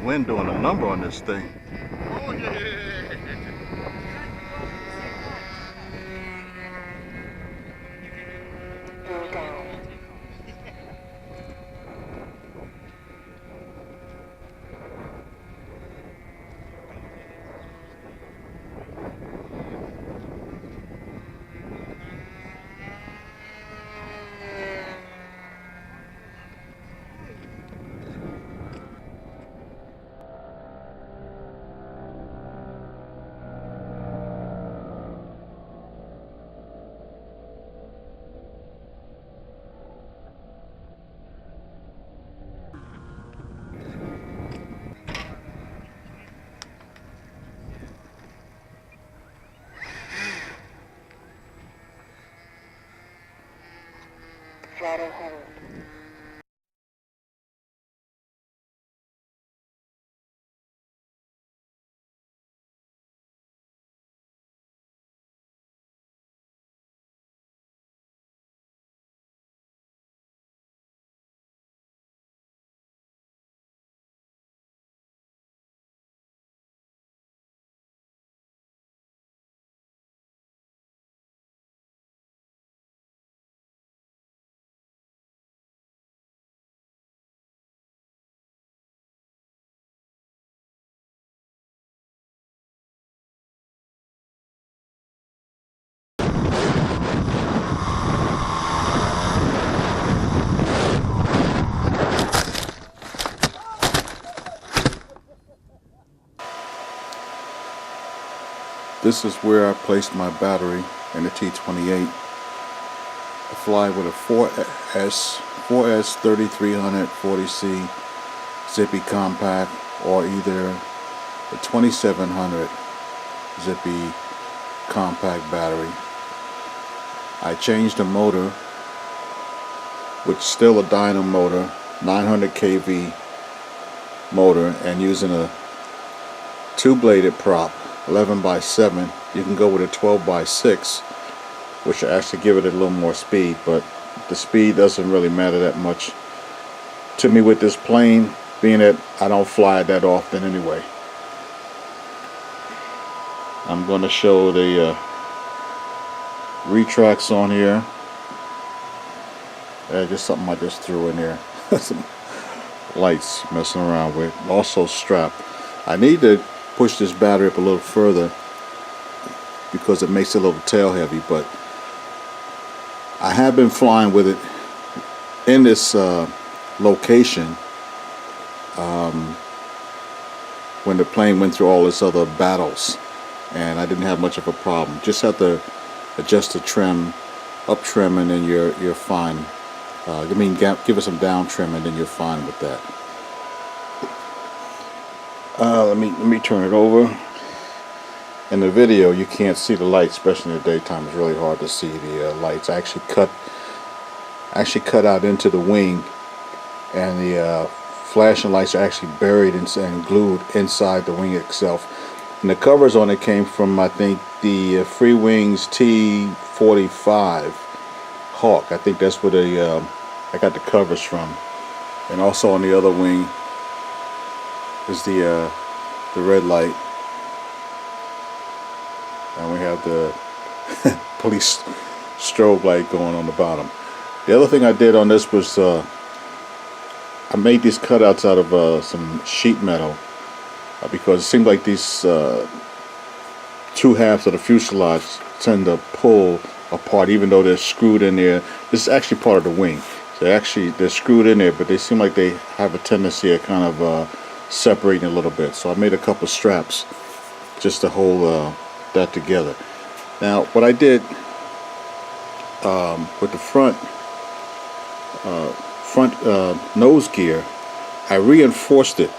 wind doing a number on this thing. Oh yeah. Throttle hold. This is where I placed my battery in the T-28. I fly with a 4S 3300 40C Zippy compact, or either the 2700 Zippy compact battery. I changed the motor, which is still a Dynam motor, 900 kV motor, and using a 2-bladed prop, 11x7. You can go with a 12x6, which will actually give it a little more speed, but the speed doesn't really matter that much to me with this plane, being that I don't fly it that often anyway. I'm going to show the retracts on here. Just something I just threw in there. Some lights messing around with. Also strap. I need to push this battery up a little further because it makes it a little tail heavy, but I have been flying with it in this location when the plane went through all its other battles, and I didn't have much of a problem. Just have to adjust the trim, up trim, and then you're fine. Give it some down trim, and then you're fine with that. Let me turn it over. In the video, you can't see the lights, especially in the daytime. It's really hard to see the lights. I actually cut out into the wing, and the flashing lights are actually buried and glued inside the wing itself. And the covers on it came from, I think, the Free Wings T-28 Hawk. I think that's where I got the covers from. And also on the other wing is the red light, and we have the police strobe light going on the bottom. The other thing I did on this was I made these cutouts out of some sheet metal because it seemed like these two halves of the fuselage tend to pull apart, even though they're screwed in there. This is actually part of the wing. So they're screwed in there, but they seem like they have a tendency of kind of separating a little bit. So I made a couple straps just to hold that together. Now what I did with the front nose gear, I reinforced it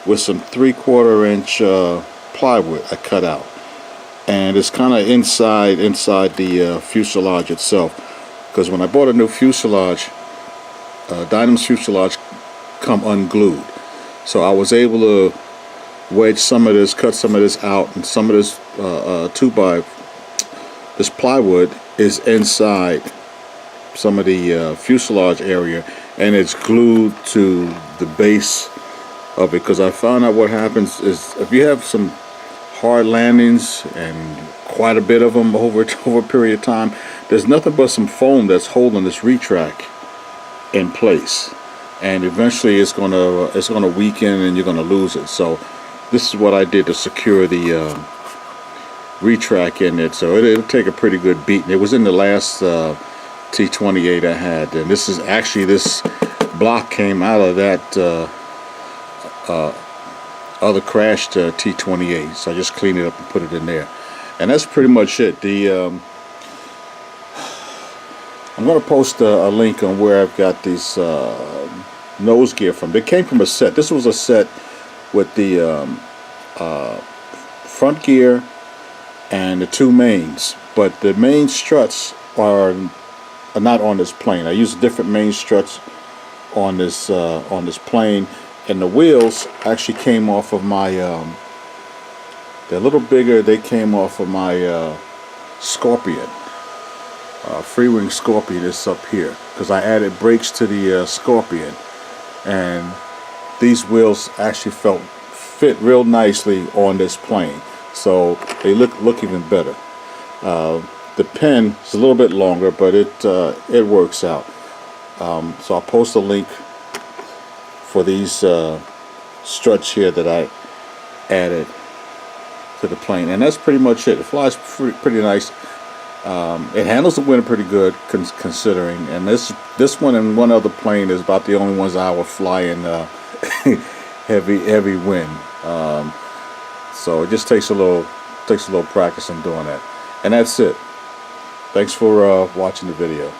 with some 3/4 inch plywood I cut out, and it's kind of inside the fuselage itself, because when I bought a new fuselage, Dynam's fuselage come unglued, so I was able to wedge some of this, cut some of this out, and some of this this plywood is inside some of the fuselage area, and it's glued to the base of it, because I found out what happens is if you have some hard landings and quite a bit of them over a period of time, there's nothing but some foam that's holding this retract in place, and eventually it's gonna weaken and you're gonna lose it. So this is what I did to secure the retract in it. So it'll take a pretty good beating. It was in the last T-28 I had, and this is actually, this block came out of that other crashed T-28, so I just cleaned it up and put it in there, and that's pretty much it. I'm going to post a link on where I've got these nose gear from. They came from a set. This was a set with the front gear and the two mains, but the main struts are not on this plane. I used different main struts on this plane, and the wheels actually came off of my they're a little bigger. They came off of my Scorpion, Freewing Scorpion. Is up here because I added brakes to the Scorpion, and these wheels actually fit real nicely on this plane, so they look even better. The pin is a little bit longer, but it works out. So I'll post a link for these struts here that I added to the plane, and that's pretty much it. It flies pretty nice. It handles the wind pretty good, considering. And this one and one other plane is about the only ones I will fly in heavy wind. So it just takes a little practice in doing that. And that's it. Thanks for watching the video.